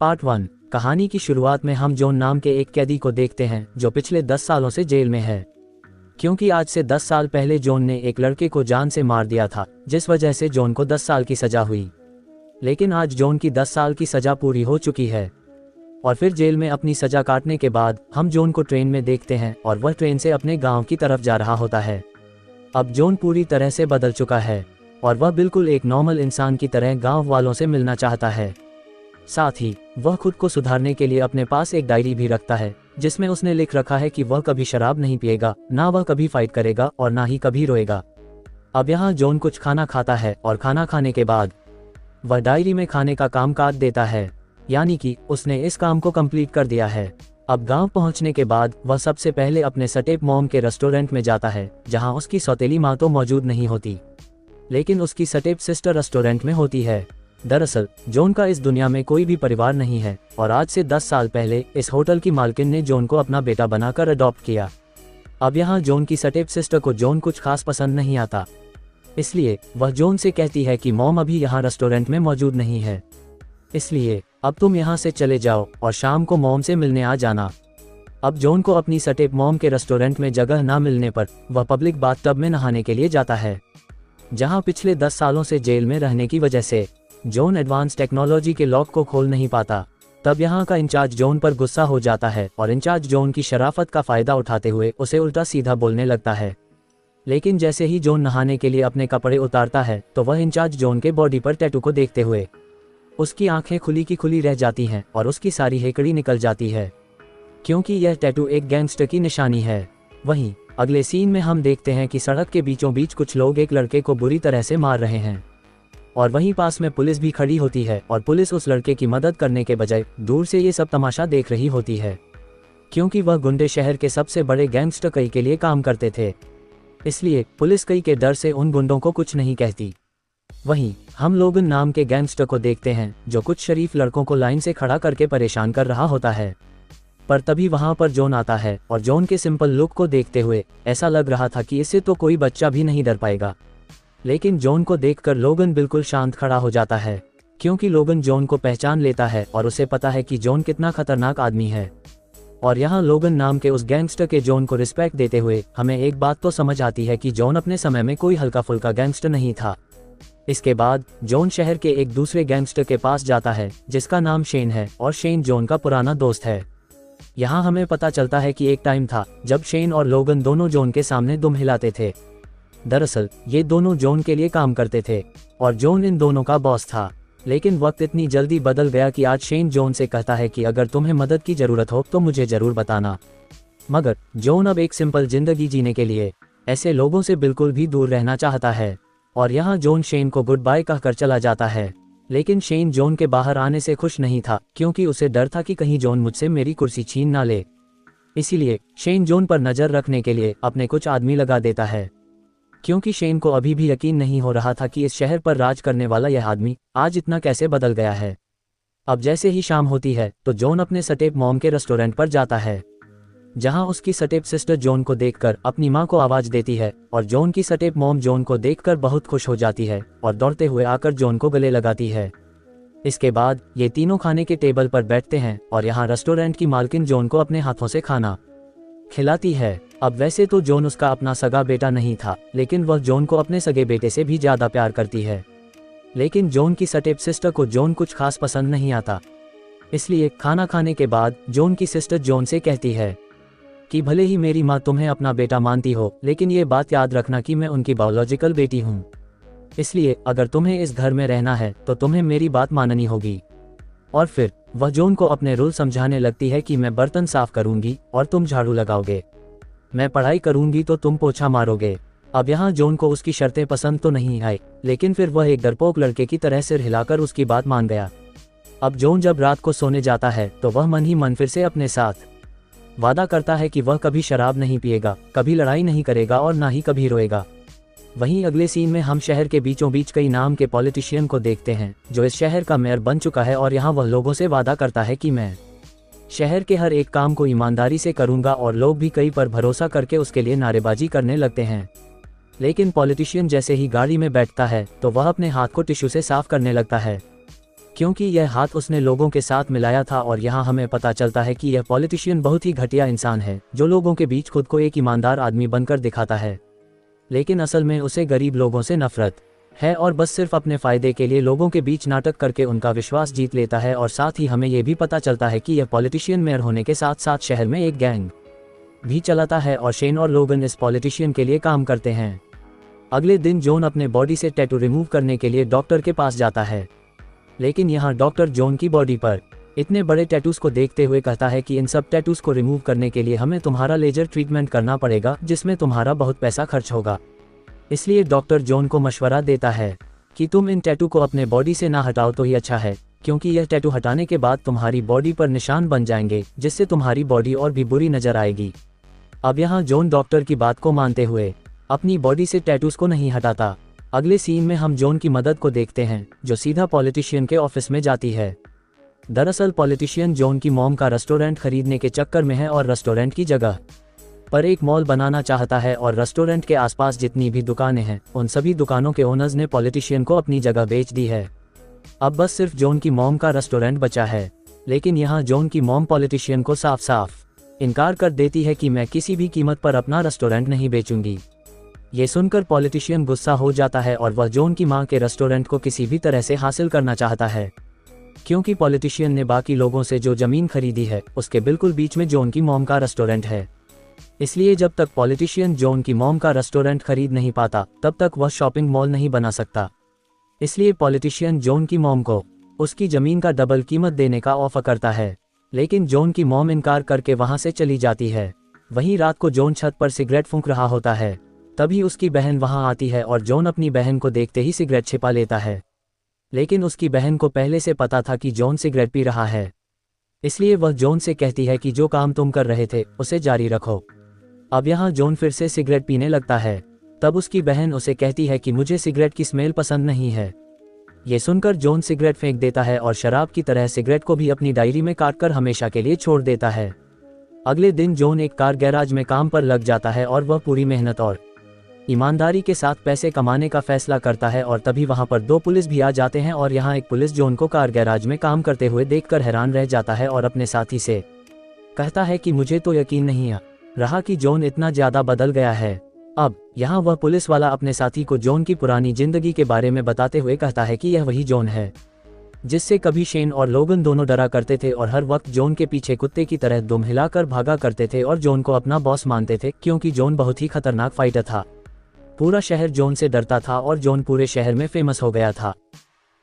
Part 1। कहानी की शुरुआत में हम जॉन नाम के एक कैदी को देखते हैं जो पिछले 10 सालों से जेल में है, क्योंकि आज से 10 साल पहले जॉन ने एक लड़के को जान से मार दिया था, जिस वजह से जॉन को 10 साल की सजा हुई। लेकिन आज जॉन की 10 साल की सजा पूरी हो चुकी है और फिर जेल में अपनी सजा काटने के बाद हम जॉन को ट्रेन में देखते हैं और वह ट्रेन से अपने गांव की तरफ जा रहा होता है। अब जॉन पूरी तरह से बदल चुका है और वह बिल्कुल एक नॉर्मल इंसान की तरह गांव वालों से मिलना चाहता है। साथ ही वह खुद को सुधारने के लिए अपने पास एक डायरी भी रखता है, जिसमें उसने लिख रखा है कि वह कभी शराब नहीं पिएगा, ना वह कभी फाइट करेगा और ना ही कभी रोएगा। अब यहाँ जॉन कुछ खाना खाता है और खाना खाने के बाद वह डायरी में खाने का काम काट देता है, यानी कि उसने इस काम को कंप्लीट कर दिया है। अब गांव पहुंचने के बाद वह सबसे पहले अपने स्टेप मॉम के रेस्टोरेंट में जाता है, जहां उसकी सौतेली माँ तो मौजूद नहीं होती, लेकिन उसकी स्टेप सिस्टर रेस्टोरेंट में होती है। दरअसल जॉन का इस दुनिया में कोई भी परिवार नहीं है और आज से 10 साल पहले इस होटल की मालकिन ने जॉन को अपना बेटा बनाकर अडॉप्ट किया। अब यहाँ जॉन की स्टेप सिस्टर को जॉन कुछ खास पसंद नहीं आता, इसलिए वह जॉन से कहती है कि मॉम अभी यहाँ रेस्टोरेंट में मौजूद नहीं है, इसलिए अब तुम यहाँ से चले जाओ और शाम को मॉम से मिलने आ जाना। अब जॉन को अपनी स्टेप मॉम के रेस्टोरेंट में जगह ना मिलने पर वह पब्लिक बाथटब में नहाने के लिए जाता है, जहाँ पिछले 10 सालों से जेल में रहने की वजह से जॉन एडवांस टेक्नोलॉजी के लॉक को खोल नहीं पाता। तब यहाँ का इंचार्ज जॉन पर गुस्सा हो जाता है और इंचार्ज जॉन की शराफत का फायदा उठाते हुए उसे उल्टा सीधा बोलने लगता है। लेकिन जैसे ही जॉन नहाने के लिए अपने कपड़े उतारता है तो वह इंचार्ज जॉन के बॉडी पर टैटू को देखते हुए उसकी आंखें खुली की खुली रह जाती हैं और उसकी सारी हेकड़ी निकल जाती है, क्योंकि यह टैटू एक गैंगस्टर की निशानी है। वहीं अगले सीन में हम देखते हैं कि सड़क के बीचों बीच कुछ लोग एक लड़के को बुरी तरह से मार रहे हैं और वहीं पास में पुलिस भी खड़ी होती है और पुलिस उस लड़के की मदद करने के बजाय दूर से ये सब तमाशा देख रही होती है, क्योंकि वह गुंडे शहर के सबसे बड़े गैंगस्टर कई के लिए काम करते थे, इसलिए पुलिस कई के डर से उन गुंडों को कुछ नहीं कहती। वहीं हम लोगन नाम के गैंगस्टर को देखते हैं जो कुछ शरीफ लड़कों को लाइन से खड़ा करके परेशान कर रहा होता है, पर तभी वहां पर जॉन आता है और जॉन के सिंपल लुक को देखते हुए ऐसा लग रहा था कि इससे तो कोई बच्चा भी नहीं डर पाएगा। लेकिन जॉन को देखकर लोगन बिल्कुल शांत खड़ा हो जाता है, क्योंकि लोगन जॉन को पहचान लेता है और उसे पता है कि जॉन कितना खतरनाक आदमी है। और यहाँ लोगन नाम के उस गैंगस्टर के जॉन को रिस्पेक्ट देते हुए हमें एक बात तो समझ आती है कि जॉन अपने समय में कोई हल्का फुल्का गैंगस्टर नहीं था। इसके बाद जॉन शहर के एक दूसरे गैंगस्टर के पास जाता है जिसका नाम शेन है और शेन जॉन का पुराना दोस्त है। यहाँ हमें पता चलता है कि एक टाइम था जब शेन और लोगन दोनों जॉन के सामने दुम हिलाते थे। दरअसल ये दोनों जॉन के लिए काम करते थे और जॉन इन दोनों का बॉस था। लेकिन वक्त इतनी जल्दी बदल गया कि आज शेन जॉन से कहता है कि अगर तुम्हें मदद की जरूरत हो तो मुझे जरूर बताना। मगर जॉन अब एक सिंपल जिंदगी जीने के लिए ऐसे लोगों से बिल्कुल भी दूर रहना चाहता है और यहाँ जॉन शेन को गुड बाय कहकर चला जाता है। लेकिन शेन जॉन के बाहर आने से खुश नहीं था, क्योंकि उसे डर था कि कहीं जॉन मुझसे मेरी कुर्सी छीन ना ले। इसीलिए शेन जॉन पर नजर रखने के लिए अपने कुछ आदमी लगा देता है, क्योंकि शेन को अभी भी यकीन नहीं हो रहा था कि इस शहर पर राज करने वाला यह आदमी आज इतना कैसे बदल गया है। अब जैसे ही शाम होती है तो जॉन अपने स्टेप मॉम के रेस्टोरेंट पर जाता है, जहां उसकी स्टेप सिस्टर जॉन को देखकर अपनी मां को आवाज देती है और जॉन की स्टेप मॉम जॉन को देखकर बहुत खुश हो जाती है और दौड़ते हुए आकर जॉन को गले लगाती है। इसके बाद ये तीनों खाने के टेबल पर बैठते हैं और यहाँ रेस्टोरेंट की मालकिन जॉन को अपने हाथों से खाना खिलाती है। अब वैसे तो जॉन उसका अपना सगा बेटा नहीं था, लेकिन वह जॉन को अपने सगे बेटे से भी ज्यादा प्यार करती है। लेकिन जॉन की स्टेप सिस्टर को जॉन कुछ खास पसंद नहीं आता, इसलिए खाना खाने के बाद जॉन की सिस्टर जॉन से कहती है कि भले ही मेरी माँ तुम्हें अपना बेटा मानती हो, लेकिन ये बात याद रखना कि मैं उनकी बायोलॉजिकल बेटी हूँ, इसलिए अगर तुम्हें इस घर में रहना है तो तुम्हें मेरी बात माननी होगी। और फिर वह जॉन को अपने रूल समझाने लगती है कि मैं बर्तन साफ करूंगी और तुम झाड़ू लगाओगे, मैं पढ़ाई करूंगी तो तुम पोछा मारोगे। अब यहाँ जॉन को उसकी शर्तें पसंद तो नहीं आई, लेकिन फिर वह एक डरपोक लड़के की तरह सिर हिलाकर उसकी बात मान गया। अब जॉन जब रात को सोने जाता है तो वह मन ही मन फिर से अपने साथ वादा करता है कि वह कभी शराब नहीं पिएगा, कभी लड़ाई नहीं करेगा और ना ही कभी रोएगा। वहीं अगले सीन में हम शहर के बीचों बीच कई नाम के पॉलिटिशियन को देखते हैं जो इस शहर का मेयर बन चुका है और यहाँ वह लोगों से वादा करता है कि मैं शहर के हर एक काम को ईमानदारी से करूंगा और लोग भी कई पर भरोसा करके उसके लिए नारेबाजी करने लगते हैं। लेकिन पॉलिटिशियन जैसे ही गाड़ी में बैठता है तो वह अपने हाथ को टिश्यू से साफ करने लगता है, क्योंकि यह हाथ उसने लोगों के साथ मिलाया था। और यहाँ हमें पता चलता है कि यह पॉलिटिशियन बहुत ही घटिया इंसान है, जो लोगों के बीच खुद को एक ईमानदार आदमी बनकर दिखाता है, लेकिन असल में उसे गरीब लोगों से नफरत है और बस सिर्फ अपने फ़ायदे के लिए लोगों के बीच नाटक करके उनका विश्वास जीत लेता है। और साथ ही हमें यह भी पता चलता है कि यह पॉलिटिशियन मेयर होने के साथ साथ शहर में एक गैंग भी चलाता है और शेन और लोगन इस पॉलिटिशियन के लिए काम करते हैं। अगले दिन जॉन अपने बॉडी से टैटू रिमूव करने के लिए डॉक्टर के पास जाता है, लेकिन यहाँ डॉक्टर जॉन की बॉडी पर इतने बड़े टैटूज को देखते हुए कहता है कि इन सब टैटूज को रिमूव करने के लिए हमें तुम्हारा लेजर ट्रीटमेंट करना पड़ेगा, जिसमें तुम्हारा बहुत पैसा खर्च होगा। इसलिए डॉक्टर जॉन को मशवरा देता है कि तुम इन टैटू को अपने बॉडी से ना हटाओ तो ही अच्छा है, क्योंकि यह टैटू हटाने के बाद तुम्हारी बॉडी पर निशान बन जाएंगे, जिससे तुम्हारी बॉडी और भी बुरी नजर आएगी। अब यहाँ जॉन डॉक्टर की बात को मानते हुए अपनी बॉडी से टैटूज को नहीं हटाता। अगले सीन में हम जॉन की मदद को देखते हैं, जो सीधा पॉलिटिशियन के ऑफिस में जाती है। दरअसल पॉलिटिशियन जॉन की मॉम का रेस्टोरेंट खरीदने के चक्कर में है और रेस्टोरेंट की जगह पर एक मॉल बनाना चाहता है। और रेस्टोरेंट के आसपास जितनी भी दुकानें हैं, उन सभी दुकानों के ओनर्स ने पॉलिटिशियन को अपनी जगह बेच दी है। अब बस सिर्फ जॉन की मॉम का रेस्टोरेंट बचा है, लेकिन यहाँ जॉन की मॉम पॉलिटिशियन को साफ साफ इनकार कर देती है कि मैं किसी भी कीमत पर अपना रेस्टोरेंट नहीं बेचूंगी। ये सुनकर पॉलिटिशियन गुस्सा हो जाता है और वह जॉन की मां के रेस्टोरेंट को किसी भी तरह से हासिल करना चाहता है, क्योंकि पॉलिटिशियन ने बाकी लोगों से जो जमीन खरीदी है उसके बिल्कुल बीच में जॉन की मॉम का रेस्टोरेंट है। इसलिए जब तक पॉलिटिशियन जॉन की मॉम का रेस्टोरेंट खरीद नहीं पाता, तब तक वह शॉपिंग मॉल नहीं बना सकता। इसलिए पॉलिटिशियन जॉन की मॉम को उसकी जमीन का डबल कीमत देने का ऑफर करता है, लेकिन जॉन की मॉम इनकार करके वहां से चली जाती है। वहीं रात को जॉन छत पर सिगरेट फूंक रहा होता है, तभी उसकी बहन वहां आती है और जॉन अपनी बहन को देखते ही सिगरेट छिपा लेता है। लेकिन उसकी बहन को पहले से पता था कि जॉन सिगरेट पी रहा है, इसलिए वह जॉन से कहती है कि जो काम तुम कर रहे थे उसे जारी रखो। अब यहाँ जॉन फिर से सिगरेट पीने लगता है। तब उसकी बहन उसे कहती है कि मुझे सिगरेट की स्मेल पसंद नहीं है। ये सुनकर जॉन सिगरेट फेंक देता है और शराब की तरह सिगरेट को भी अपनी डायरी में काटकर हमेशा के लिए छोड़ देता है। अगले दिन जॉन एक कार गैराज में काम पर लग जाता है और वह पूरी मेहनत और ईमानदारी के साथ पैसे कमाने का फैसला करता है। और तभी वहां पर 2 पुलिस भी आ जाते हैं और यहाँ एक पुलिस जॉन को कार गैराज में काम करते हुए देखकर हैरान रह जाता है और अपने साथी से कहता है कि मुझे तो यकीन नहीं रहा कि जॉन इतना ज्यादा बदल गया है। अब यहाँ वह पुलिस वाला अपने साथी को जॉन की पुरानी जिंदगी के बारे में बताते हुए कहता है कि यह वही जॉन है जिससे कभी शेन और लोगन दोनों डरा करते थे और हर वक्त जॉन के पीछे कुत्ते की तरह दुम हिलाकर भागा करते थे और जॉन को अपना बॉस मानते थे, क्योंकि जॉन बहुत ही खतरनाक फाइटर था। पूरा शहर जॉन से डरता था और जॉन पूरे शहर में फेमस हो गया था।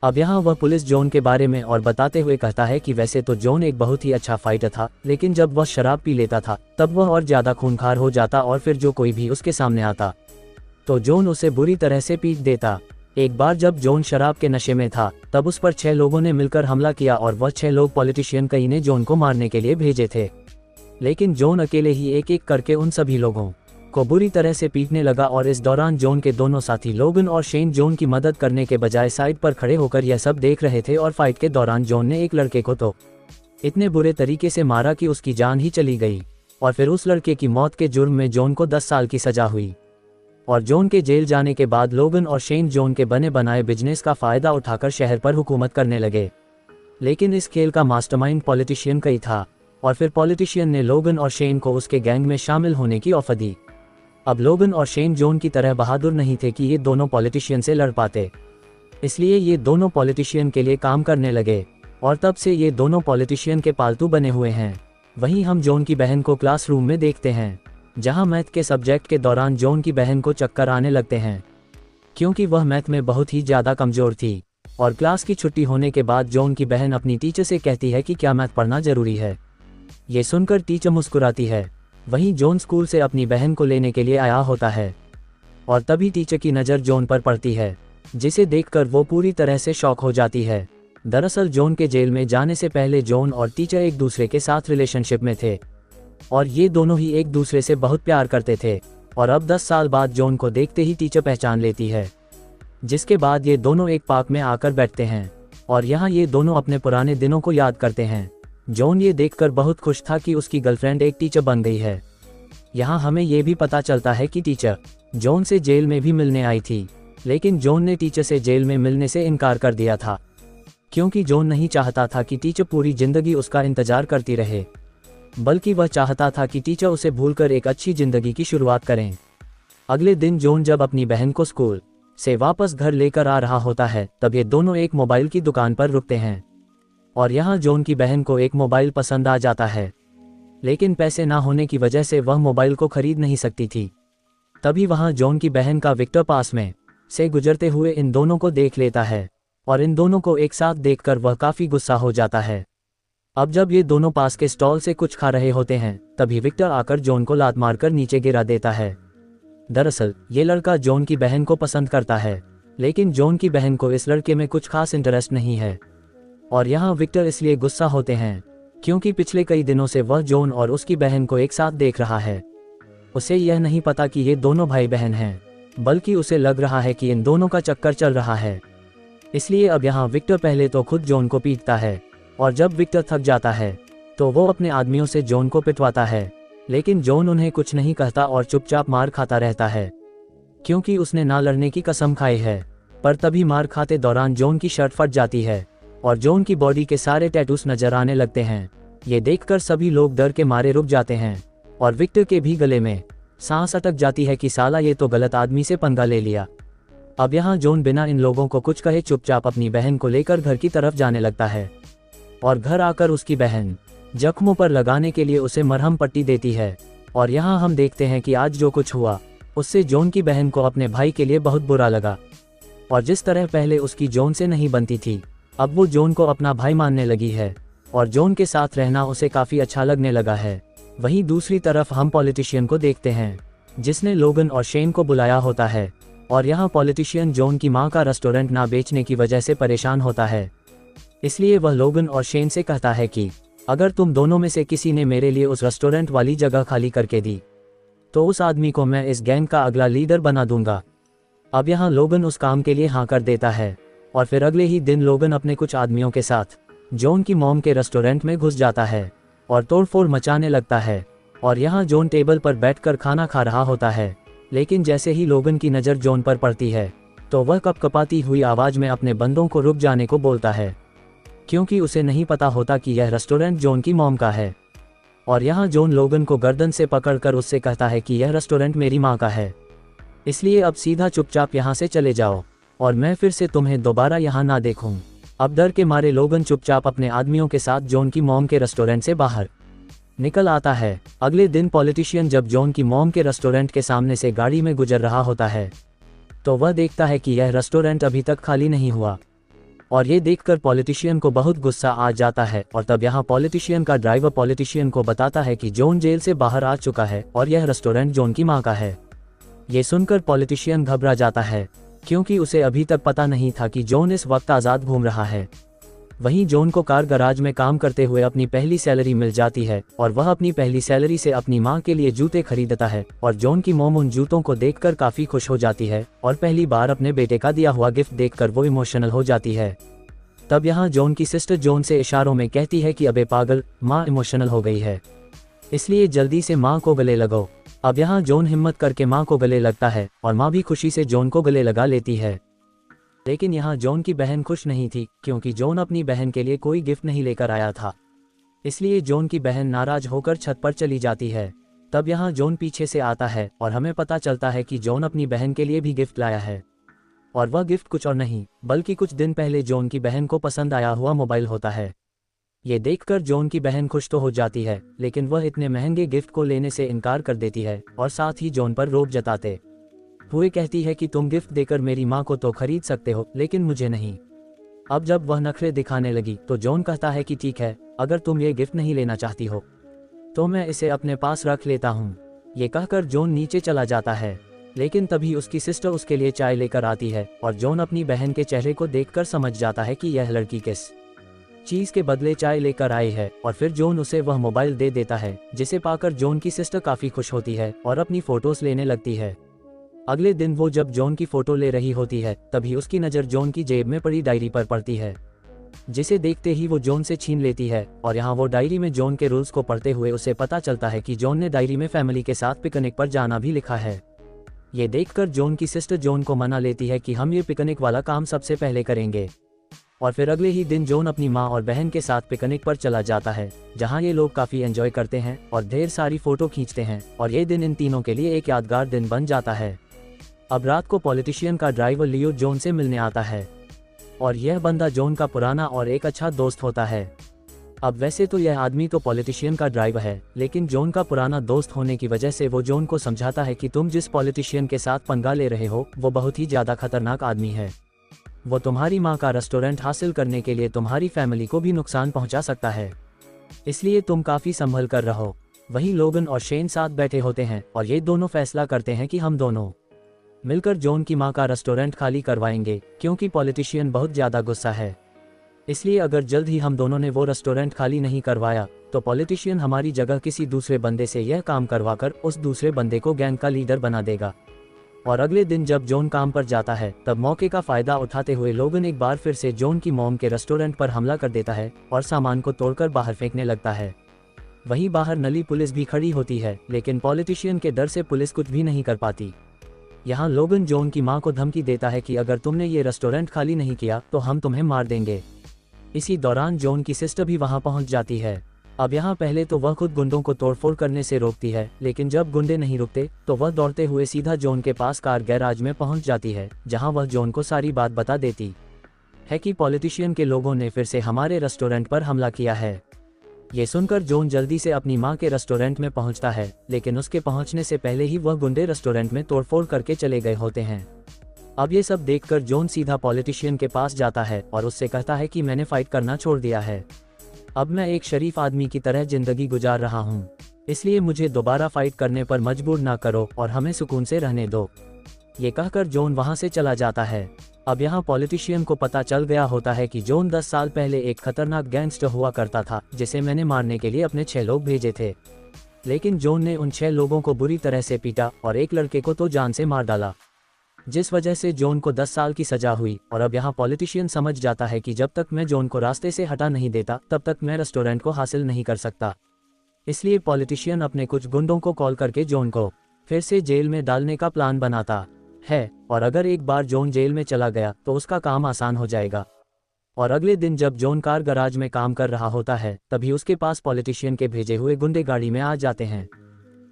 अब यहाँ वह पुलिस जॉन के बारे में और बताते हुए कहता है कि वैसे तो जॉन एक बहुत ही अच्छा फाइटर था, लेकिन जब वह शराब पी लेता था तब वह और ज्यादा खूंखार हो जाता और फिर जो कोई भी उसके सामने आता तो जॉन उसे बुरी तरह से पीट देता। एक बार जब जॉन शराब के नशे में था, तब उस पर 6 लोगों ने मिलकर हमला किया और वह 6 लोग पॉलिटिशियन कई ने जॉन को मारने के लिए भेजे थे, लेकिन जॉन अकेले ही एक एक करके उन सभी लोगों को बुरी तरह से पीटने लगा। और इस दौरान जॉन के दोनों साथी लोगन और शेन जॉन की मदद करने के बजाय साइड पर खड़े होकर यह सब देख रहे थे। और फाइट के दौरान जॉन ने एक लड़के को तो इतने बुरे तरीके से मारा कि उसकी जान ही चली गई। और फिर उस लड़के की मौत के जुर्म में जॉन को 10 साल की सजा हुई। और जॉन के जेल जाने के बाद लोगन और शेन जॉन के बने बनाए बिजनेस का फायदा उठाकर शहर पर हुकूमत करने लगे। लेकिन इस खेल का मास्टरमाइंड पॉलिटिशियन कई था और फिर पॉलिटिशियन ने लोगन और शेन को उसके गैंग में शामिल होने की ऑफर दी। अब लोगन और शेन जॉन की तरह बहादुर नहीं थे कि ये दोनों पॉलिटिशियन से लड़ पाते, इसलिए ये दोनों पॉलिटिशियन के लिए काम करने लगे और तब से ये दोनों पॉलिटिशियन के पालतू बने हुए हैं। वहीं हम जॉन की बहन को क्लासरूम में देखते हैं, जहां मैथ के सब्जेक्ट के दौरान जॉन की बहन को चक्कर आने लगते हैं, क्योंकि वह मैथ में बहुत ही ज़्यादा कमज़ोर थी। और क्लास की छुट्टी होने के बाद जॉन की बहन अपनी टीचर से कहती है कि क्या मैथ पढ़ना ज़रूरी है। ये सुनकर टीचर मुस्कुराती है। वहीं जॉन स्कूल से अपनी बहन को लेने के लिए आया होता है और तभी टीचर की नज़र जॉन पर पड़ती है, जिसे देखकर वो पूरी तरह से शॉक हो जाती है। दरअसल जॉन के जेल में जाने से पहले जॉन और टीचर एक दूसरे के साथ रिलेशनशिप में थे और ये दोनों ही एक दूसरे से बहुत प्यार करते थे। और अब 10 साल बाद जॉन को देखते ही टीचर पहचान लेती है, जिसके बाद ये दोनों एक पार्क में आकर बैठते हैं और यहाँ ये दोनों अपने पुराने दिनों को याद करते हैं। जॉन ये देखकर बहुत खुश था कि उसकी गर्लफ्रेंड एक टीचर बन गई है। यहाँ हमें ये भी पता चलता है कि टीचर जॉन से जेल में भी मिलने आई थी, लेकिन जॉन ने टीचर से जेल में मिलने से इनकार कर दिया था। क्योंकि जॉन नहीं चाहता था कि टीचर पूरी जिंदगी उसका इंतजार करती रहे, बल्कि वह चाहता था कि टीचर उसे भूलकर एक अच्छी जिंदगी की शुरुआत करें। अगले दिन जॉन जब अपनी बहन को स्कूल से वापस घर लेकर आ रहा होता है, तब ये दोनों एक मोबाइल की दुकान पर रुकते हैं और यहाँ जॉन की बहन को एक मोबाइल पसंद आ जाता है, लेकिन पैसे ना होने की वजह से वह मोबाइल को खरीद नहीं सकती थी। तभी वहाँ जॉन की बहन का विक्टर पास में से गुजरते हुए इन दोनों को देख लेता है और इन दोनों को एक साथ देखकर वह काफ़ी गुस्सा हो जाता है। अब जब ये दोनों पास के स्टॉल से कुछ खा रहे होते हैं, तभी विक्टर आकर जॉन को लात मारकर नीचे गिरा देता है। दरअसल ये लड़का जॉन की बहन को पसंद करता है, लेकिन जॉन की बहन को इस लड़के में कुछ खास इंटरेस्ट नहीं है और यहाँ विक्टर इसलिए गुस्सा होते हैं क्योंकि पिछले कई दिनों से वह जॉन और उसकी बहन को एक साथ देख रहा है। उसे यह नहीं पता कि ये दोनों भाई बहन हैं, बल्कि उसे लग रहा है कि इन दोनों का चक्कर चल रहा है। इसलिए अब यहाँ विक्टर पहले तो खुद जॉन को पीटता है और जब विक्टर थक जाता है तो वो अपने आदमियों से जॉन को पिटवाता है, लेकिन जॉन उन्हें कुछ नहीं कहता और चुपचाप मार खाता रहता है क्योंकि उसने ना लड़ने की कसम खाई है। पर तभी मार खाते दौरान जॉन की शर्ट फट जाती है और जॉन की बॉडी के सारे टैटूज नजर आने लगते हैं। ये देखकर सभी लोग डर के मारे रुक जाते हैं और विक्टर के भी गले में सांस अटक जाती है कि साला ये तो गलत आदमी से पंगा ले लिया। अब यहाँ जॉन बिना इन लोगों को कुछ कहे चुपचाप अपनी बहन को लेकर घर की तरफ जाने लगता है और घर आकर उसकी बहन जख्मों पर लगाने के लिए उसे मरहम पट्टी देती है। और यहाँ हम देखते हैं कि आज जो कुछ हुआ उससे जॉन की बहन को अपने भाई के लिए बहुत बुरा लगा और जिस तरह पहले उसकी जॉन से नहीं बनती थी, अब वो जॉन को अपना भाई मानने लगी है और जॉन के साथ रहना उसे काफ़ी अच्छा लगने लगा है। वहीं दूसरी तरफ हम पॉलिटिशियन को देखते हैं जिसने लोगन और शेन को बुलाया होता है और यहाँ पॉलिटिशियन जॉन की माँ का रेस्टोरेंट ना बेचने की वजह से परेशान होता है। इसलिए वह लोगन और शेन से कहता है कि अगर तुम दोनों में से किसी ने मेरे लिए उस रेस्टोरेंट वाली जगह खाली करके दी तो उस आदमी को मैं इस गैंग का अगला लीडर बना दूंगा। अब यहाँ लोगन उस काम के लिए हाँ कर देता है और फिर अगले ही दिन लोगन अपने कुछ आदमियों के साथ जॉन की मॉम के रेस्टोरेंट में घुस जाता है और तोड़फोड़ मचाने लगता है और यहाँ जॉन टेबल पर बैठकर खाना खा रहा होता है, लेकिन जैसे ही लोगन की नज़र जॉन पर पड़ती है तो वह कपकपाती हुई आवाज़ में अपने बंदों को रुक जाने को बोलता है क्योंकि उसे नहीं पता होता कि यह रेस्टोरेंट जॉन की मॉम का है। और यहाँ जॉन लोगन को गर्दन से पकड़कर उससे कहता है कि यह रेस्टोरेंट मेरी माँ का है, इसलिए अब सीधा चुपचाप यहाँ से चले जाओ और मैं फिर से तुम्हें दोबारा यहाँ ना देखूं। अब डर के मारे लोगन चुपचाप अपने आदमियों के साथ जॉन की मॉम के रेस्टोरेंट से बाहर निकल आता है। अगले दिन पॉलिटिशियन जब जॉन की मॉम के रेस्टोरेंट के सामने से गाड़ी में गुजर रहा होता है तो वह देखता है कि यह रेस्टोरेंट अभी तक खाली नहीं हुआ और ये देखकर पॉलिटिशियन को बहुत गुस्सा आ जाता है। और तब यहाँ पॉलिटिशियन का ड्राइवर पॉलिटिशियन को बताता है कि जॉन जेल से बाहर आ चुका है और यह रेस्टोरेंट जॉन की माँ का है। ये सुनकर पॉलिटिशियन घबरा जाता है क्योंकि उसे अभी तक पता नहीं था कि जॉन इस वक्त आज़ाद घूम रहा है। वहीं जॉन को कार गराज में काम करते हुए अपनी पहली सैलरी मिल जाती है और वह अपनी पहली सैलरी से अपनी माँ के लिए जूते खरीदता है और जॉन की मॉम उन जूतों को देखकर काफ़ी खुश हो जाती है और पहली बार अपने बेटे का दिया हुआ गिफ्ट देखकर वो इमोशनल हो जाती है। तब यहाँ जॉन की सिस्टर जॉन से इशारों में कहती है कि अबे पागल, माँ इमोशनल हो गई है, इसलिए जल्दी से माँ को गले लगो। अब यहाँ जॉन हिम्मत करके माँ को गले लगता है और माँ भी खुशी से जॉन को गले लगा लेती है। लेकिन यहाँ जॉन की बहन खुश नहीं थी क्योंकि जॉन अपनी बहन के लिए कोई गिफ्ट नहीं लेकर आया था, इसलिए जॉन की बहन नाराज होकर छत पर चली जाती है। तब यहाँ जॉन पीछे से आता है और हमें पता चलता है कि जॉन अपनी बहन के लिए भी गिफ्ट लाया है और वह गिफ्ट कुछ और नहीं बल्कि कुछ दिन पहले जॉन की बहन को पसंद आया हुआ मोबाइल होता है। ये देखकर जॉन की बहन खुश तो हो जाती है, लेकिन वह इतने महंगे गिफ्ट को लेने से इनकार कर देती है और साथ ही जॉन पर रोब जताते हुए कहती है कि तुम गिफ्ट देकर मेरी माँ को तो खरीद सकते हो लेकिन मुझे नहीं। अब जब वह नखरे दिखाने लगी तो जॉन कहता है कि ठीक है, अगर तुम ये गिफ्ट नहीं लेना चाहती हो तो मैं इसे अपने पास रख लेता हूँ। ये कहकर जॉन नीचे चला जाता है, लेकिन तभी उसकी सिस्टर उसके लिए चाय लेकर आती है और जॉन अपनी बहन के चेहरे को देखकर समझ जाता है कि यह लड़की किस चीज़ के बदले चाय लेकर आई है और फिर जॉन उसे वह मोबाइल दे देता है, जिसे पाकर जॉन की सिस्टर काफ़ी खुश होती है और अपनी फ़ोटोज़ लेने लगती है। अगले दिन वो जब जॉन की फ़ोटो ले रही होती है तभी उसकी नज़र जॉन की जेब में पड़ी डायरी पर पड़ती है, जिसे देखते ही वो जॉन से छीन लेती है और यहाँ वो डायरी में जॉन के रूल्स को पढ़ते हुए उसे पता चलता है कि जॉन ने डायरी में फैमिली के साथ पिकनिक पर जाना भी लिखा है। ये देखकर जॉन की सिस्टर जॉन को मना लेती है कि हम ये पिकनिक वाला काम सबसे पहले करेंगे। और फिर अगले ही दिन जॉन अपनी माँ और बहन के साथ पिकनिक पर चला जाता है, जहाँ ये लोग काफ़ी एंजॉय करते हैं और ढेर सारी फ़ोटो खींचते हैं, और ये दिन इन तीनों के लिए एक यादगार दिन बन जाता है। अब रात को पॉलिटिशियन का ड्राइवर लियो जॉन से मिलने आता है, और यह बंदा जॉन का पुराना और एक अच्छा दोस्त होता है। अब वैसे तो यह आदमी तो पॉलिटिशियन का ड्राइवर है, लेकिन जॉन का पुराना दोस्त होने की वजह से वो जॉन को समझाता है कि तुम जिस पॉलिटिशियन के साथ पंगा ले रहे हो वो बहुत ही ज़्यादा खतरनाक आदमी है। वो तुम्हारी माँ का रेस्टोरेंट हासिल करने के लिए तुम्हारी फैमिली को भी नुकसान पहुँचा सकता है, इसलिए तुम काफ़ी संभल कर रहो। वहीं लोगन और शेन साथ बैठे होते हैं और ये दोनों फैसला करते हैं कि हम दोनों मिलकर जॉन की माँ का रेस्टोरेंट खाली करवाएंगे, क्योंकि पॉलिटिशियन बहुत ज़्यादा गुस्सा है। इसलिए अगर जल्द ही हम दोनों ने वो रेस्टोरेंट खाली नहीं करवाया तो पॉलिटिशियन हमारी जगह किसी दूसरे बंदे से यह काम करवाकर उस दूसरे बंदे को गैंग का लीडर बना देगा। और अगले दिन जब जॉन काम पर जाता है तब मौके का फ़ायदा उठाते हुए लोगन एक बार फिर से जॉन की मॉम के रेस्टोरेंट पर हमला कर देता है और सामान को तोड़कर बाहर फेंकने लगता है। वहीं बाहर नली पुलिस भी खड़ी होती है, लेकिन पॉलिटिशियन के डर से पुलिस कुछ भी नहीं कर पाती। यहाँ लोगन जॉन की माँ को धमकी देता है कि अगर तुमने ये रेस्टोरेंट खाली नहीं किया तो हम तुम्हें मार देंगे। इसी दौरान जॉन की सिस्टर भी वहाँ पहुँच जाती है। अब यहाँ पहले तो वह खुद गुंडों को तोड़फोड़ करने से रोकती है, लेकिन जब गुंडे नहीं रुकते तो वह दौड़ते हुए सीधा जॉन के पास कार गैराज में पहुँच जाती है, जहाँ वह जॉन को सारी बात बता देती है कि पॉलिटिशियन के लोगों ने फिर से हमारे रेस्टोरेंट पर हमला किया है। ये सुनकर जॉन जल्दी से अपनी माँ के रेस्टोरेंट में पहुँचता है, लेकिन उसके पहुँचने से पहले ही वह गुंडे रेस्टोरेंट में तोड़फोड़ करके चले गए होते हैं। अब ये सब देखकर जॉन सीधा पॉलिटिशियन के पास जाता है और उससे कहता है कि मैंने फाइट करना छोड़ दिया है, अब मैं एक शरीफ आदमी की तरह जिंदगी गुजार रहा हूँ, इसलिए मुझे दोबारा फाइट करने पर मजबूर ना करो और हमें सुकून से रहने दो। ये कहकर जॉन वहाँ से चला जाता है। अब यहाँ पॉलिटिशियन को पता चल गया होता है कि जॉन 10 साल पहले एक खतरनाक गैंगस्टर हुआ करता था, जिसे मैंने मारने के लिए अपने 6 लोग भेजे थे, लेकिन जॉन ने उन 6 लोगों को बुरी तरह से पीटा और एक लड़के को तो जान से मार डाला, जिस वजह से जॉन को 10 साल की सजा हुई। और अब यहाँ पॉलिटिशियन समझ जाता है कि जब तक मैं जॉन को रास्ते से हटा नहीं देता तब तक मैं रेस्टोरेंट को हासिल नहीं कर सकता। इसलिए पॉलिटिशियन अपने कुछ गुंडों को कॉल करके जॉन को फिर से जेल में डालने का प्लान बनाता है, और अगर एक बार जॉन जेल में चला गया तो उसका काम आसान हो जाएगा। और अगले दिन जब जॉन कार गराज में काम कर रहा होता है तभी उसके पास पॉलिटिशियन के भेजे हुए गुंडे गाड़ी में आ जाते हैं,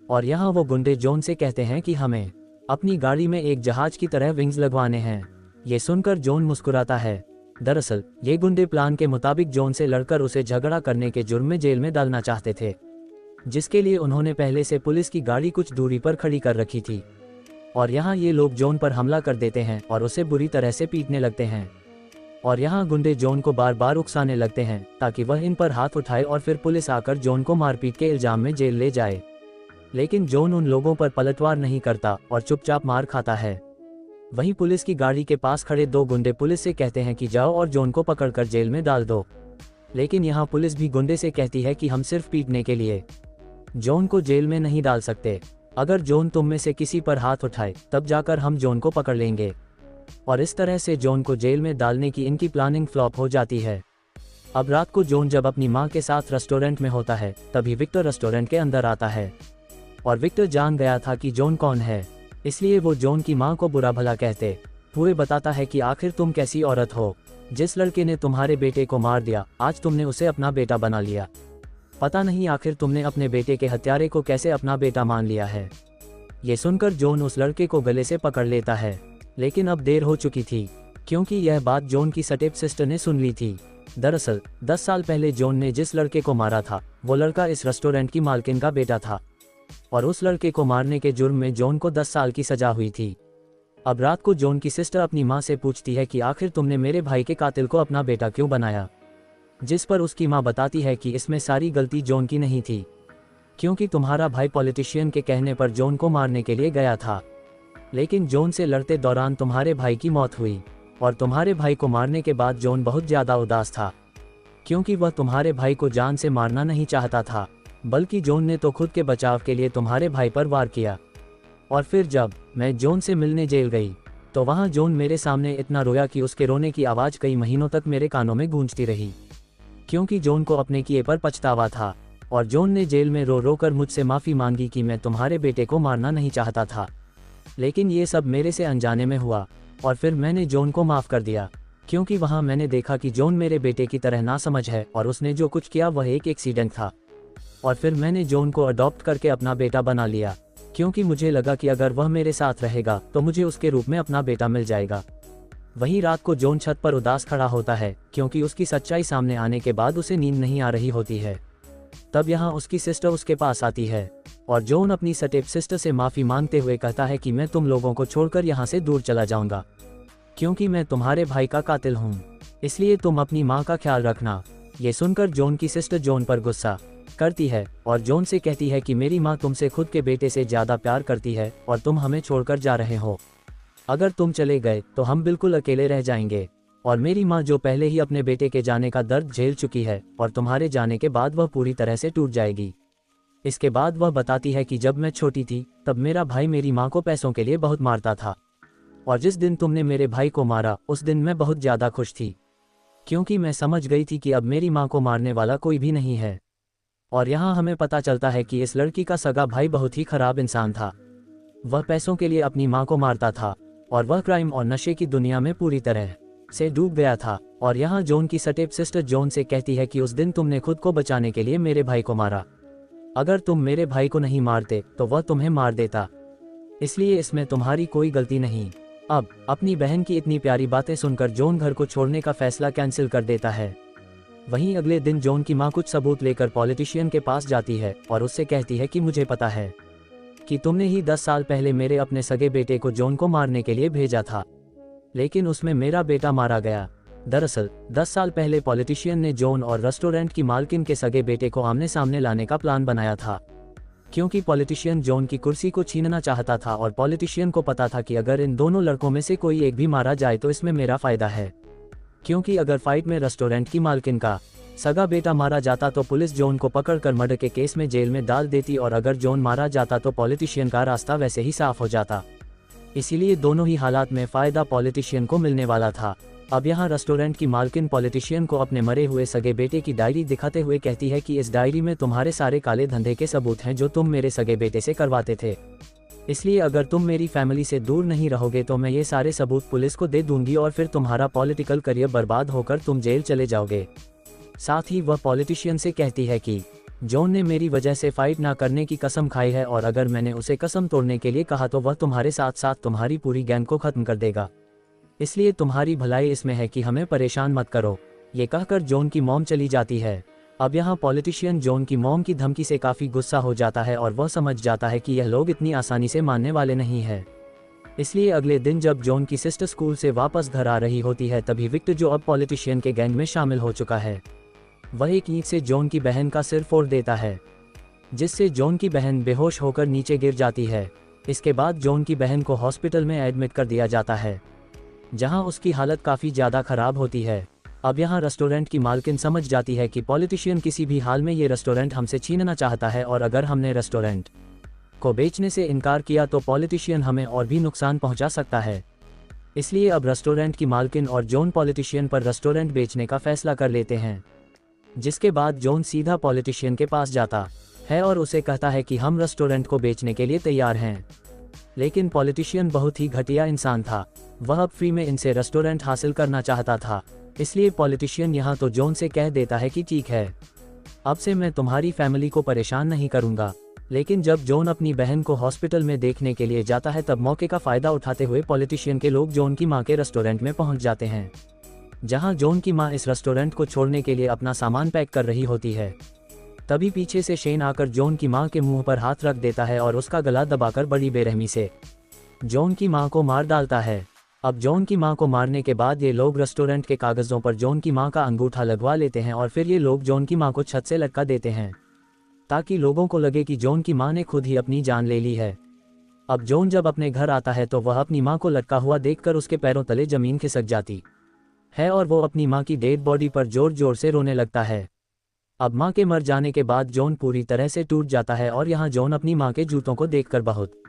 और यहाँ वो गुंडे जॉन से कहते हैं कि हमें अपनी गाड़ी में एक जहाज की तरह विंग्स लगवाने हैं। ये सुनकर जॉन मुस्कुराता है। दरअसल ये गुंडे प्लान के मुताबिक जॉन से लड़कर उसे झगड़ा करने के जुर्म में जेल में डालना चाहते थे, जिसके लिए उन्होंने पहले से पुलिस की गाड़ी कुछ दूरी पर खड़ी कर रखी थी। और यहाँ ये लोग जॉन पर हमला कर देते हैं और उसे बुरी तरह से पीटने लगते हैं। और यहाँ गुंडे जॉन को बार बार उकसाने लगते हैं ताकि वह इन पर हाथ उठाए और फिर पुलिस आकर जॉन को मारपीट के इल्जाम में जेल ले जाए, लेकिन जॉन उन लोगों पर पलटवार नहीं करता और चुपचाप मार खाता है। वहीं पुलिस की गाड़ी के पास खड़े 2 गुंडे पुलिस से कहते हैं कि जाओ और जॉन को पकड़कर जेल में डाल दो, लेकिन यहाँ पुलिस भी गुंडे से कहती है कि हम सिर्फ पीटने के लिए जॉन को जेल में नहीं डाल सकते। अगर जॉन तुम में से किसी पर हाथ उठाए तब जाकर हम जॉन को पकड़ लेंगे। और इस तरह से जॉन को जेल में डालने की इनकी प्लानिंग फ्लॉप हो जाती है। अब रात को जॉन जब अपनी माँ के साथ रेस्टोरेंट में होता है तभी विक्टर रेस्टोरेंट के अंदर आता है, और विक्टर जान गया था कि जॉन कौन है, इसलिए वो जॉन की माँ को बुरा भला कहते हुए बताता है कि आखिर तुम कैसी औरत हो, जिस लड़के ने तुम्हारे बेटे को मार दिया आज तुमने उसे अपना बेटा बना लिया। पता नहीं आखिर तुमने अपने बेटे के हत्यारे को कैसे अपना बेटा मान लिया है। ये सुनकर जॉन उस लड़के को गले से पकड़ लेता है, लेकिन अब देर हो चुकी थी क्योंकि यह बात जॉन की स्टेप सिस्टर ने सुन ली थी। दरअसल 10 साल पहले जॉन ने जिस लड़के को मारा था वो लड़का इस रेस्टोरेंट की मालकिन का बेटा था, और उस लड़के को मारने के जुर्म में जॉन को 10 साल की सजा हुई थी। अब रात को जॉन की सिस्टर अपनी माँ से पूछती है कि आखिर तुमने मेरे भाई के कातिल को अपना बेटा क्यों बनाया, जिस पर उसकी माँ बताती है कि इसमें सारी गलती जॉन की नहीं थी, क्योंकि तुम्हारा भाई पॉलिटिशियन के कहने पर जॉन को मारने के लिए गया था, लेकिन जॉन से लड़ते दौरान तुम्हारे भाई की मौत हुई, और तुम्हारे भाई को मारने के बाद जॉन बहुत ज़्यादा उदास था, क्योंकि वह तुम्हारे भाई को जान से मारना नहीं चाहता था, बल्कि जॉन ने तो खुद के बचाव के लिए तुम्हारे भाई पर वार किया। और फिर जब मैं जॉन से मिलने जेल गई तो वहाँ जॉन मेरे सामने इतना रोया कि उसके रोने की आवाज़ कई महीनों तक मेरे कानों में गूंजती रही, क्योंकि जॉन को अपने किए पर पछतावा था। और जॉन ने जेल में रो रो कर मुझसे माफ़ी मांगी कि मैं तुम्हारे बेटे को मारना नहीं चाहता था, लेकिन ये सब मेरे से अनजाने में हुआ, और फिर मैंने जॉन को माफ़ कर दिया। क्योंकि वहाँ मैंने देखा कि जॉन मेरे बेटे की तरह नासमझ है और उसने जो कुछ किया वह एक एक्सीडेंट था। और फिर मैंने जॉन को अडॉप्ट करके अपना बेटा बना लिया, क्योंकि मुझे लगा कि अगर वह मेरे साथ रहेगा तो मुझे उसके रूप में अपना बेटा मिल जाएगा। वहीं रात को जॉन छत पर उदास खड़ा होता है, क्योंकि उसकी सच्चाई सामने आने के बाद उसे नींद नहीं आ रही होती है। तब यहाँ उसकी सिस्टर उसके पास आती है और जॉन अपनी स्टेप सिस्टर से माफ़ी मांगते हुए कहता है कि मैं तुम लोगों को छोड़कर यहाँ से दूर चला जाऊँगा, क्योंकि मैं तुम्हारे भाई का कातिल हूँ, इसलिए तुम अपनी माँ का ख्याल रखना। ये सुनकर जॉन की सिस्टर जॉन पर गुस्सा करती है और जॉन से कहती है कि मेरी माँ तुमसे खुद के बेटे से ज़्यादा प्यार करती है और तुम हमें छोड़कर जा रहे हो। अगर तुम चले गए तो हम बिल्कुल अकेले रह जाएंगे, और मेरी माँ जो पहले ही अपने बेटे के जाने का दर्द झेल चुकी है और तुम्हारे जाने के बाद वह पूरी तरह से टूट जाएगी। इसके बाद वह बताती है कि जब मैं छोटी थी तब मेरा भाई मेरी माँ को पैसों के लिए बहुत मारता था, और जिस दिन तुमने मेरे भाई को मारा उस दिन मैं बहुत ज़्यादा खुश थी, क्योंकि मैं समझ गई थी कि अब मेरी माँ को मारने वाला कोई भी नहीं है। और यहाँ हमें पता चलता है कि इस लड़की का सगा भाई बहुत ही खराब इंसान था। वह पैसों के लिए अपनी माँ को मारता था और वह क्राइम और नशे की दुनिया में पूरी तरह से डूब गया था। और यहाँ जॉन की स्टेप सिस्टर जॉन से कहती है कि उस दिन तुमने खुद को बचाने के लिए मेरे भाई को मारा, अगर तुम मेरे भाई को नहीं मारते तो वह तुम्हें मार देता, इसलिए इसमें तुम्हारी कोई गलती नहीं। अब अपनी बहन की इतनी प्यारी बातें सुनकर जॉन घर को छोड़ने का फैसला कैंसिल कर देता है। वहीं अगले दिन जॉन की माँ कुछ सबूत लेकर पॉलिटिशियन के पास जाती है और उससे कहती है कि मुझे पता है कि तुमने ही 10 साल पहले मेरे अपने सगे बेटे को जॉन को मारने के लिए भेजा था, लेकिन उसमें मेरा बेटा मारा गया। दरअसल 10 साल पहले पॉलिटिशियन ने जॉन और रेस्टोरेंट की मालकिन के सगे बेटे को आमने सामने लाने का प्लान बनाया था, क्योंकि पॉलिटिशियन जॉन की कुर्सी को छीनना चाहता था और पॉलिटिशियन को पता था कि अगर इन दोनों लड़कों में से कोई एक भी मारा जाए तो इसमें मेरा फायदा है, क्योंकि अगर फाइट में रेस्टोरेंट की मालकिन का सगा बेटा मारा जाता तो पुलिस जॉन को पकड़कर मर्डर के केस में जेल में डाल देती, और अगर जॉन मारा जाता तो पॉलिटिशियन का रास्ता वैसे ही साफ हो जाता। इसीलिए दोनों ही हालात में फायदा पॉलिटिशियन को मिलने वाला था। अब यहाँ रेस्टोरेंट की मालकिन पॉलिटिशियन को अपने मरे हुए सगे बेटे की डायरी दिखाते हुए कहती है कि इस डायरी में तुम्हारे सारे काले धंधे के सबूत हैं जो तुम मेरे सगे बेटे से करवाते थे, इसलिए अगर तुम मेरी फैमिली से दूर नहीं रहोगे तो मैं ये सारे सबूत पुलिस को दे दूंगी और फिर तुम्हारा पॉलिटिकल करियर बर्बाद होकर तुम जेल चले जाओगे। साथ ही वह पॉलिटिशियन से कहती है कि जॉन ने मेरी वजह से फाइट ना करने की कसम खाई है, और अगर मैंने उसे कसम तोड़ने के लिए कहा तो वह तुम्हारे साथ साथ तुम्हारी पूरी गैंग को खत्म कर देगा, इसलिए तुम्हारी भलाई इसमें है कि हमें परेशान मत करो। ये कहकर जॉन की मॉम चली जाती है। अब यहाँ पॉलिटिशियन जॉन की मॉम की धमकी से काफ़ी गुस्सा हो जाता है और वह समझ जाता है कि यह लोग इतनी आसानी से मानने वाले नहीं है। इसलिए अगले दिन जब जॉन की सिस्टर स्कूल से वापस घर आ रही होती है तभी विक्टर, जो अब पॉलिटिशियन के गैंग में शामिल हो चुका है, वह एक ईंट से जॉन की बहन का सिर फोड़ देता है, जिससे जॉन की बहन बेहोश होकर नीचे गिर जाती है। इसके बाद जॉन की बहन को हॉस्पिटल में एडमिट कर दिया जाता है, जहां उसकी हालत काफ़ी ज़्यादा खराब होती है। अब यहाँ रेस्टोरेंट की मालकिन समझ जाती है कि पॉलिटिशियन किसी भी हाल में ये रेस्टोरेंट हमसे छीनना चाहता है, और अगर हमने रेस्टोरेंट को बेचने से इनकार किया तो पॉलिटिशियन हमें और भी नुकसान पहुंचा सकता है। इसलिए अब रेस्टोरेंट की मालकिन और जॉन पॉलिटिशियन पर रेस्टोरेंट बेचने का फैसला कर लेते हैं, जिसके बाद जॉन सीधा पॉलिटिशियन के पास जाता है और उसे कहता है कि हम रेस्टोरेंट को बेचने के लिए तैयार हैं। लेकिन पॉलिटिशियन बहुत ही घटिया इंसान था, वह अब फ्री में इनसे रेस्टोरेंट हासिल करना चाहता था। इसलिए पॉलिटिशियन यहाँ तो जॉन से कह देता है कि ठीक है, अब से मैं तुम्हारी फैमिली को परेशान नहीं करूँगा। लेकिन जब जॉन अपनी बहन को हॉस्पिटल में देखने के लिए जाता है तब मौके का फ़ायदा उठाते हुए पॉलिटिशियन के लोग जॉन की माँ के रेस्टोरेंट में पहुँच जाते हैं, जहाँ जॉन की माँ इस रेस्टोरेंट को छोड़ने के लिए अपना सामान पैक कर रही होती है। तभी पीछे से शेन आकर जॉन की माँ के मुंह पर हाथ रख देता है और उसका गला दबाकर बड़ी बेरहमी से जॉन की माँ को मार डालता है। अब जॉन की माँ को मारने के बाद ये लोग रेस्टोरेंट के कागज़ों पर जॉन की माँ का अंगूठा लगवा लेते हैं और फिर ये लोग जॉन की माँ को छत से लटका देते हैं, ताकि लोगों को लगे कि जॉन की माँ ने खुद ही अपनी जान ले ली है। अब जॉन जब अपने घर आता है तो वह अपनी माँ को लटका हुआ देखकर उसके पैरों तले ज़मीन खिसक जाती है और वो अपनी माँ की डेड बॉडी पर जोर जोर से रोने लगता है। अब माँ के मर जाने के बाद जॉन पूरी तरह से टूट जाता है और यहाँ जॉन अपनी माँ के जूतों को देखकर बहुत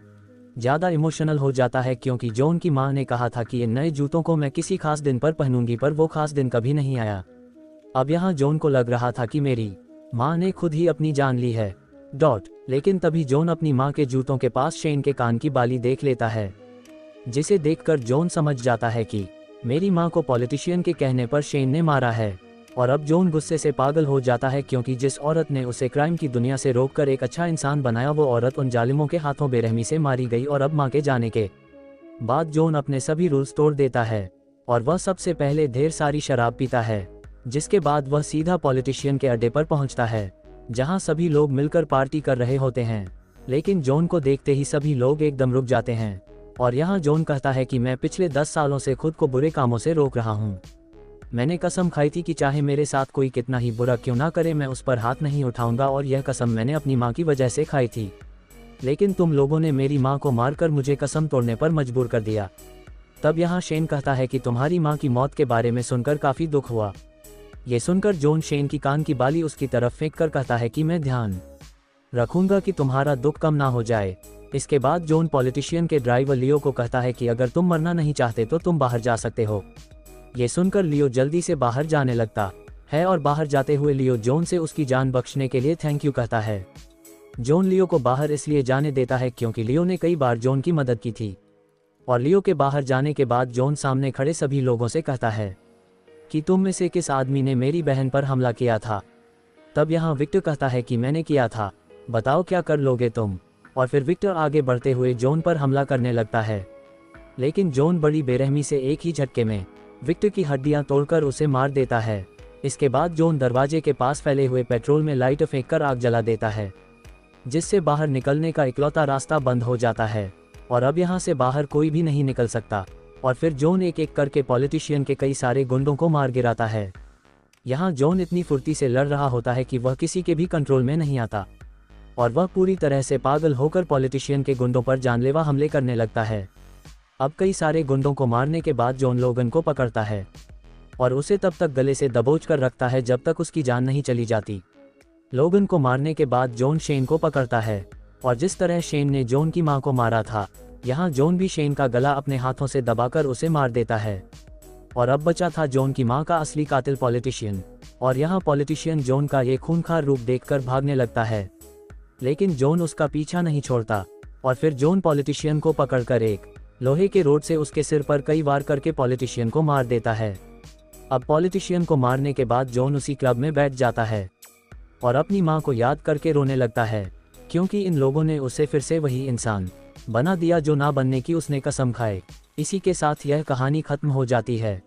ज़्यादा इमोशनल हो जाता है, क्योंकि जॉन की माँ ने कहा था कि इन नए जूतों को मैं किसी खास दिन पर पहनूंगी, पर वो खास दिन कभी नहीं आया। अब यहाँ जॉन को लग रहा था कि मेरी माँ ने खुद ही अपनी जान ली है। लेकिन तभी जॉन अपनी माँ के जूतों के पास शेन के कान की बाली देख लेता है, जिसे देखकर जॉन समझ जाता है कि मेरी माँ को पॉलिटिशियन के कहने पर शेन ने मारा है। और अब जॉन गुस्से से पागल हो जाता है क्योंकि जिस औरत ने उसे क्राइम की दुनिया से रोककर एक अच्छा इंसान बनाया वो औरत उन जालिमों के हाथों बेरहमी से मारी गई। और अब माँ के जाने के बाद जॉन अपने सभी रूल्स तोड़ देता है और वह सबसे पहले ढेर सारी शराब पीता है, जिसके बाद वह सीधा पॉलिटिशियन के अड्डे पर पहुंचता है जहां सभी लोग मिलकर पार्टी कर रहे होते हैं। लेकिन जॉन को देखते ही सभी लोग एकदम रुक जाते हैं और यहाँ जॉन कहता है कि मैं पिछले 10 सालों से खुद को बुरे कामों से रोक रहा हूँ। मैंने कसम खाई थी कि चाहे मेरे साथ कोई कितना ही बुरा क्यों ना करे मैं उस पर हाथ नहीं उठाऊंगा, और यह कसम मैंने अपनी माँ की वजह से खाई थी। लेकिन तुम लोगों ने मेरी माँ को मारकर मुझे कसम तोड़ने पर मजबूर कर दिया। तब यहाँ शेन कहता है कि तुम्हारी माँ की मौत के बारे में सुनकर काफ़ी दुख हुआ। ये सुनकर जॉन शेन की कान की बाली उसकी तरफ फेंक कर कहता है कि मैं ध्यान रखूंगा कि तुम्हारा दुख कम ना हो जाए। इसके बाद जॉन पॉलिटिशियन के ड्राइवर लियो को कहता है कि अगर तुम मरना नहीं चाहते तो तुम बाहर जा सकते हो। ये सुनकर लियो जल्दी से बाहर जाने लगता है और बाहर जाते हुए लियो जॉन से उसकी जान बख्शने के लिए थैंक यू कहता है। जॉन लियो को बाहर इसलिए जाने देता है क्योंकि लियो ने कई बार जॉन की मदद की थी। और लियो के बाहर जाने के बाद जॉन सामने खड़े सभी लोगों से कहता है कि तुम में से किस आदमी ने मेरी बहन पर हमला किया था। तब यहाँ विक्टर कहता है कि मैंने किया था, बताओ क्या कर लोगे तुम। और फिर विक्टर आगे बढ़ते हुए जॉन पर हमला करने लगता है, लेकिन जॉन बड़ी बेरहमी से एक ही झटके में विक्टर की हड्डियां तोड़कर उसे मार देता है। इसके बाद जॉन दरवाजे के पास फैले हुए पेट्रोल में लाइट फेंककर आग जला देता है, जिससे बाहर निकलने का इकलौता रास्ता बंद हो जाता है और अब यहाँ से बाहर कोई भी नहीं निकल सकता। और फिर जॉन एक एक करके पॉलिटिशियन के कई सारे गुंडों को मार गिराता है। यहाँ जॉन इतनी फुर्ती से लड़ रहा होता है कि वह किसी के भी कंट्रोल में नहीं आता और वह पूरी तरह से पागल होकर पॉलिटिशियन के गुंडों पर जानलेवा हमले करने लगता है। अब कई सारे गुंडों को मारने के बाद जॉन लोगन को पकड़ता है और उसे तब तक गले से दबोच कर रखता है जब तक उसकी जान नहीं चली जाती। लोगन को मारने के बाद जॉन शेन को पकड़ता है और जिस तरह शेन ने जॉन की मां को मारा था, यहाँ जॉन भी शेन का गला अपने हाथों से दबाकर उसे मार देता है। और अब बचा था जॉन की मां का असली कातिल पॉलिटिशियन, और यहाँ पॉलिटिशियन जॉन का ये खूंखार रूप देखकर भागने लगता है, लेकिन जॉन उसका पीछा नहीं छोड़ता और फिर जॉन पॉलिटिशियन को पकड़कर एक लोहे के रोड से उसके सिर पर कई वार करके पॉलिटिशियन को मार देता है। अब पॉलिटिशियन को मारने के बाद जॉन उसी क्लब में बैठ जाता है और अपनी मां को याद करके रोने लगता है, क्योंकि इन लोगों ने उसे फिर से वही इंसान बना दिया जो ना बनने की उसने कसम खाए। इसी के साथ यह कहानी खत्म हो जाती है।